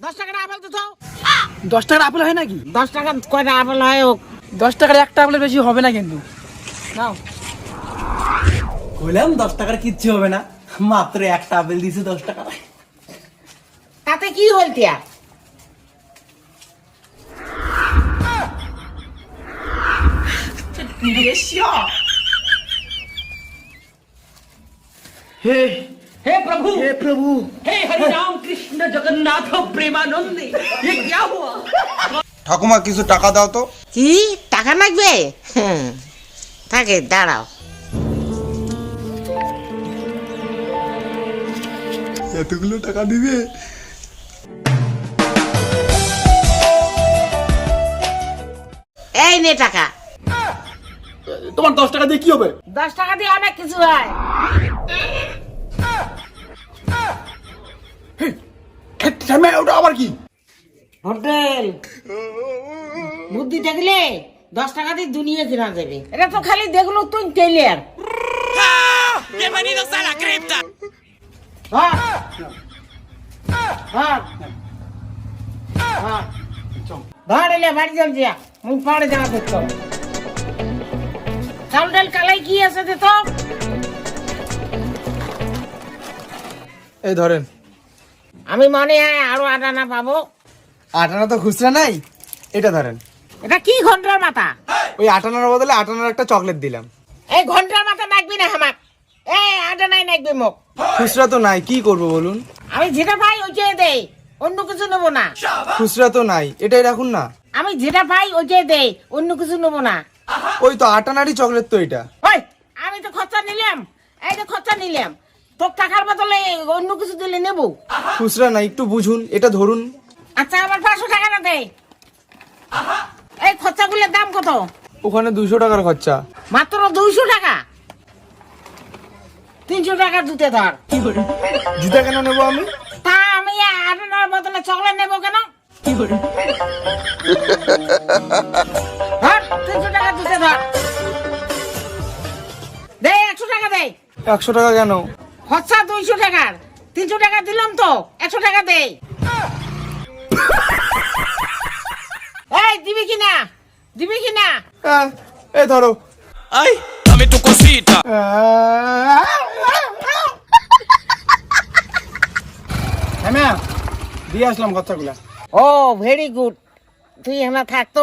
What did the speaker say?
10 টাকার আপেল তো দাও। 10 টাকার আপেল হয় নাকি? 10 টাকা কয়টা আপেল হয় হোক। 10 টাকার একটা আপেলের বেশি হবে না কিন্তু। নাও। বললাম 10 টাকার কিচ্ছু হবে না, মাত্র একটা আপেল দিছে 10 টাকা। তাতে কি হইতিয়া? হে हे प्रभु হে প্রভু, हे हरि राम कृष्ण जगन्नाथ प्रेमानंद ये क्या हुआ? ঠাকুমা কিছু টাকা দাও তো। কি টাকা লাগবে? থাকে দাঁড়াও। এতগুলো টাকা দিবে? এই নে টাকা। তোমার 10 টাকা দিয়ে কি হবে? 10 টাকা দিয়ে অনেক কিছু হয়। ওটা আবার কি? হোটেল বুদ্ধি দেখলে 10 টাকা দিয়ে দুনিয়া কিনা যাবে। এটা তো খালি দেখলো তুই টেলিয়ার। Bienvenidos a la cripta. ধর এলে বাড়ি যাও যা, মুই পরে যাওয়া দেখতো। চাল ডাল কালাই কি আছে দে তো। এই ধরেন। আমি মনে হয় আরো আটানা পাবো। আটানা তো খুচরা নাই, এটা ধরেন। এটা কি ঘন্টার মাথা? ওই আটানার বদলে আটানার একটা চকলেট দিলাম। এই ঘন্টার মাথা নাকবি না হামাক। এই আটানাই নাকবি মুখ। খুচরা তো নাই, কি করব বলুন? আমি যেটা পাই ওইটাই দেই, অন্য কিছু নেবো না। খুচরা তো নাই, এটাই রাখুন না। আমি যেটা পাই ওইটাই দেই, অন্য কিছু নেবো না। ওই তো আটানারই চকলেট তো এটা। ওই আমি তো খরচা নিলাম, এই তো খরচা নিলাম। তোর টাকার বদলে অন্য কিছু দিলে নেবো। খুচরা নাই, একটু বুঝুন, এটা ধরুন। আচ্ছা আমার 500 টাকা না দে। এই খরচাগুলোর দাম কত? ওখানে 200 টাকার খরচা। মাত্র 200 টাকা। 300 টাকা দুতে ধর। জুতা কেন নেবো আমি? তা আমি আটানার বদলে চকলেট নেবো কেন? ধর 300 টাকা দুতে ধর। দে 100 টাকা দে। 100 টাকা কেন? খরচা 200 টাকার, 300 টাকা দিলাম তো, 100 টাকা দে। এই দিবি কিনা? দিবি কিনা? এই ধরো। Ay, dame tu cosita. হ্যাঁ ম্যাম, দিয়ে আসলাম খরচাগুলা। ও ভেরি গুড। তুই আমার থাকতো